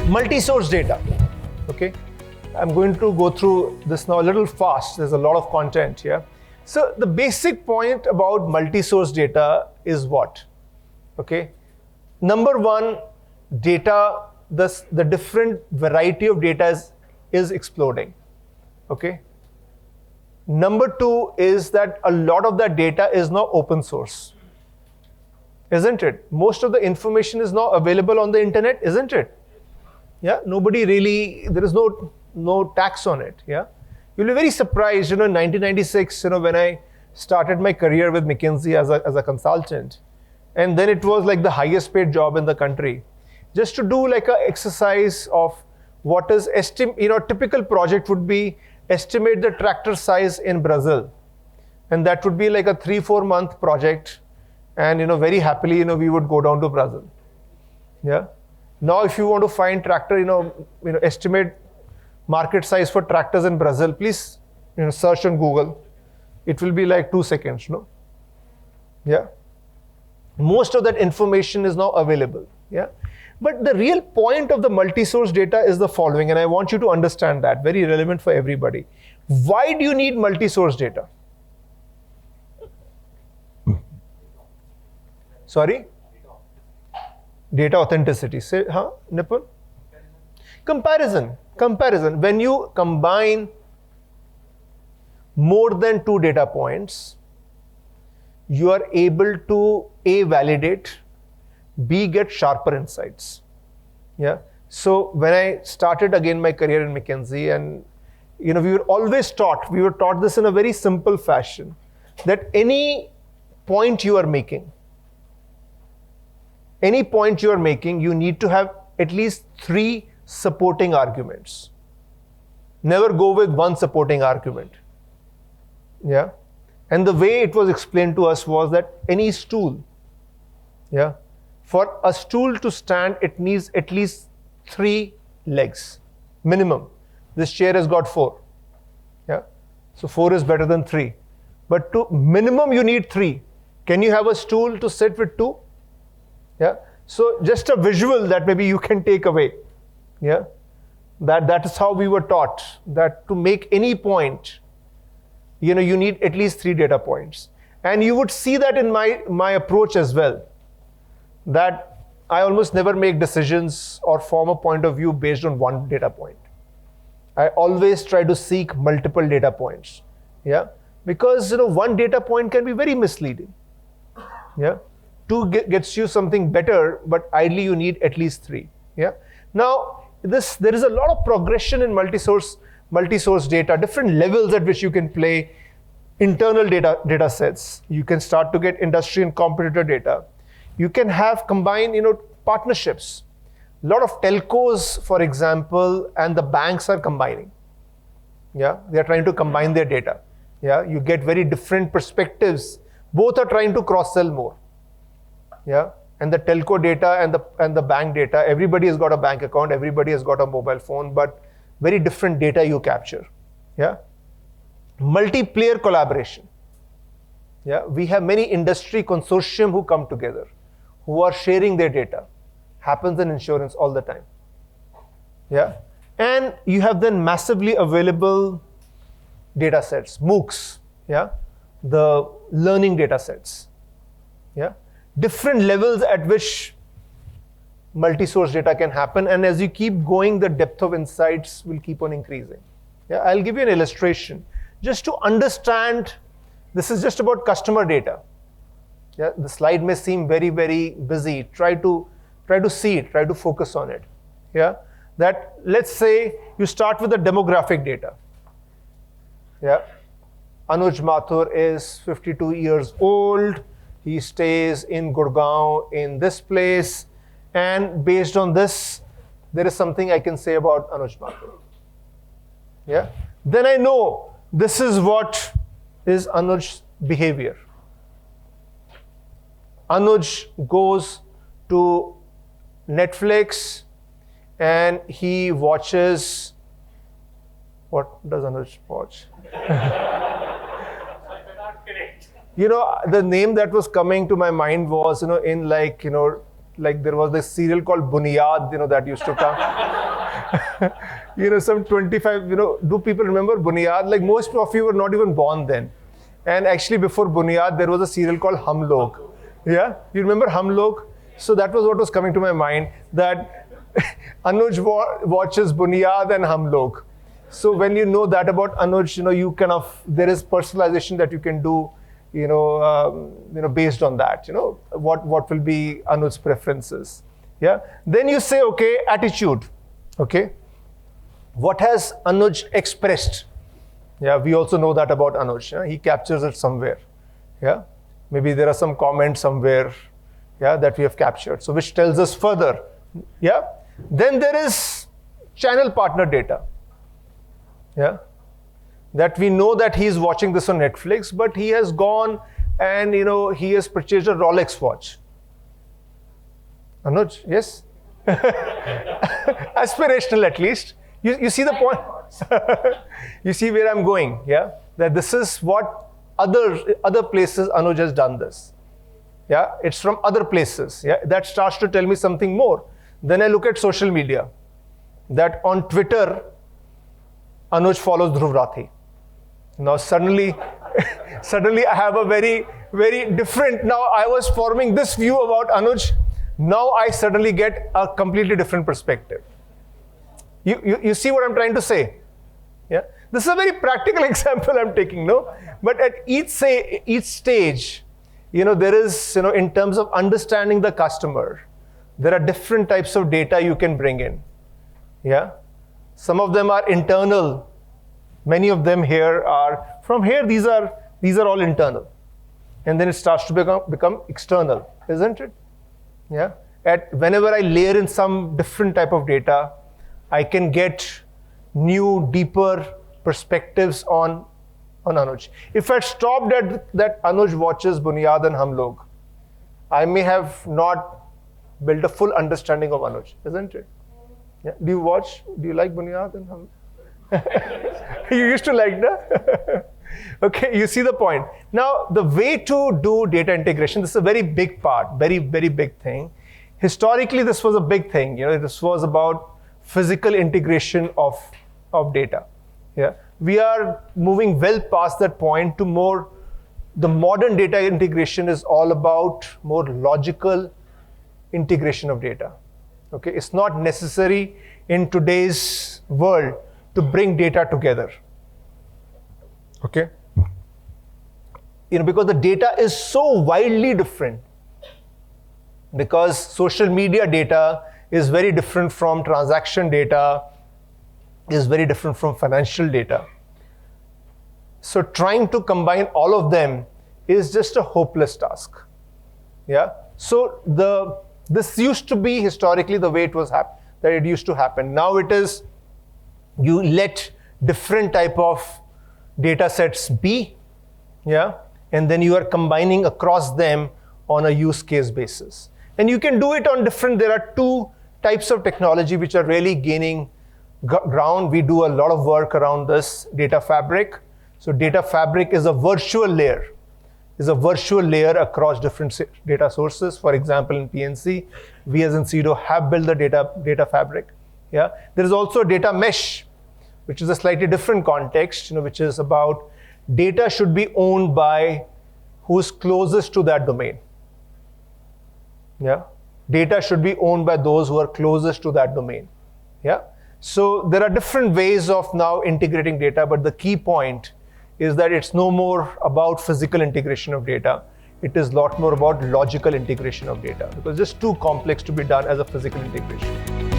Multi-source data, okay? I'm going to go through this now a little fast. There's a lot of content here. So the basic point about multi-source data is what? Okay. Number one, data, the different variety of data is exploding. Okay. Number two is that a lot of that data is now open source. Isn't it? Most of the information is now available on the internet, isn't it? Yeah. Nobody really, there is no tax on it. Yeah. You'll be very surprised, in 1996, when I started my career with McKinsey as a consultant, and then it was like the highest paid job in the country. Just to do like an exercise of what is typical project would be estimate the tractor size in Brazil, and that would be like a 3-4 month project, and very happily we would go down to Brazil. Yeah. Now if you want to find tractor, estimate market size for tractors in Brazil, please search on Google. It will be like 2 seconds, no? Yeah. Most of that information is now available. Yeah. But the real point of the multi-source data is the following, and I want you to understand that, very relevant for everybody. Why do you need multi-source data? Sorry? Data authenticity. Say, Nipun? Comparison. When you combine more than 2 data points, you are able to A, validate, B, get sharper insights. Yeah. So when I started again my career in McKinsey, and we were taught this in a very simple fashion, that any point you are making, you need to have at least 3 supporting arguments. Never go with 1 supporting argument. Yeah. And the way it was explained to us was that any stool, yeah, for a stool to stand, it needs at least 3 legs, minimum. This chair has got 4. Yeah. So 4 is better than 3. But to minimum you need 3. Can you have a stool to sit with 2? Yeah. So just a visual that maybe you can take away. Yeah. That is how we were taught, that to make any point, you need at least 3 data points. And you would see that in my approach as well, that I almost never make decisions or form a point of view based on 1 data point. I always try to seek multiple data points. Yeah. Because 1 data point can be very misleading. Yeah. 2 gets you something better, but ideally you need at least 3. Yeah. Now, there is a lot of progression in multi-source data, different levels at which you can play. Internal data sets. You can start to get industry and competitor data. You can have combined, partnerships. A lot of telcos, for example, and the banks are combining. Yeah, they are trying to combine their data. Yeah, you get very different perspectives. Both are trying to cross-sell more. Yeah, and the telco data and the bank data, everybody has got a bank account, everybody has got a mobile phone, but very different data you capture. Yeah, multi-player collaboration. Yeah, we have many industry consortium who come together, who are sharing their data. Happens in insurance all the time. Yeah, and you have then massively available data sets, MOOCs. Yeah, the learning data sets. Yeah. Different levels at which multi-source data can happen, and as you keep going, the depth of insights will keep on increasing. Yeah, I'll give you an illustration. Just to understand, this is just about customer data. Yeah, the slide may seem very, very busy. Try to see it, try to focus on it. Yeah, that let's say you start with the demographic data. Yeah, Anuj Mathur is 52 years old. He stays in Gurgaon in this place, and based on this, there is something I can say about Anuj Mathur. Yeah. Then I know this is what is Anuj's behavior. Anuj goes to Netflix and he watches. What does Anuj watch? The name that was coming to my mind was, in like, like there was this serial called Bunyad, that used to come. Some 25, do people remember Bunyad? Like most of you were not even born then. And actually before Bunyad, there was a serial called Hum Log. Yeah, you remember Hum Log? So that was what was coming to my mind, that Anuj watches Bunyad and Hum Log. So when you know that about Anuj, you there is personalization that you can do, based on that, what will be Anuj's preferences. Yeah. Then you say, okay, attitude. Okay. What has Anuj expressed? Yeah, we also know that about Anuj. Yeah? He captures it somewhere. Yeah. Maybe there are some comments somewhere, yeah, that we have captured. So which tells us further. Yeah. Then there is channel partner data. Yeah. That we know that he is watching this on Netflix, but he has gone and he has purchased a Rolex watch. Anuj, yes? Aspirational at least. You see the point? You see where I'm going, yeah? That this is what other places Anuj has done this. Yeah, it's from other places. Yeah, that starts to tell me something more. Then I look at social media. That on Twitter, Anuj follows Dhruv Rathi. Now suddenly I have a very, very different, now I was forming this view about Anuj. Now I suddenly get a completely different perspective. You see what I'm trying to say? Yeah. This is a very practical example I'm taking, no? But at each stage, there is, in terms of understanding the customer, there are different types of data you can bring in. Yeah. Some of them are internal. Many of them here are, from here, these are all internal. And then it starts to become external, isn't it? Yeah. Whenever I layer in some different type of data, I can get new, deeper perspectives on Anuj. If I stopped at that Anuj watches Bunyad and Hum Log, I may have not built a full understanding of Anuj, isn't it? Yeah. Do you like Bunyad and Hum? You used to like that? Okay, you see the point. Now, the way to do data integration, this is a very big part, very, very big thing. Historically, this was a big thing. This was about physical integration of data. Yeah, we are moving well past that point to more. The modern data integration is all about more logical integration of data. Okay, it's not necessary in today's world to bring data together. Okay, because the data is so wildly different. Because social media data is very different from transaction data, is very different from financial data. So trying to combine all of them is just a hopeless task. Yeah. So this used to be historically the way it used to happen. Now it is, you let different type of data sets be, yeah, and then you are combining across them on a use case basis. And you can do it on there are two types of technology which are really gaining ground. We do a lot of work around this data fabric. So data fabric is a virtual layer, across different data sources. For example, in PNC, we as Inseedo have built the data fabric. Yeah, there is also a data mesh, which is a slightly different context, which is about data should be owned by who's closest to that domain. Yeah, data should be owned by those who are closest to that domain. Yeah, so there are different ways of now integrating data, but the key point is that it's no more about physical integration of data. It is a lot more about logical integration of data, because it's just too complex to be done as a physical integration.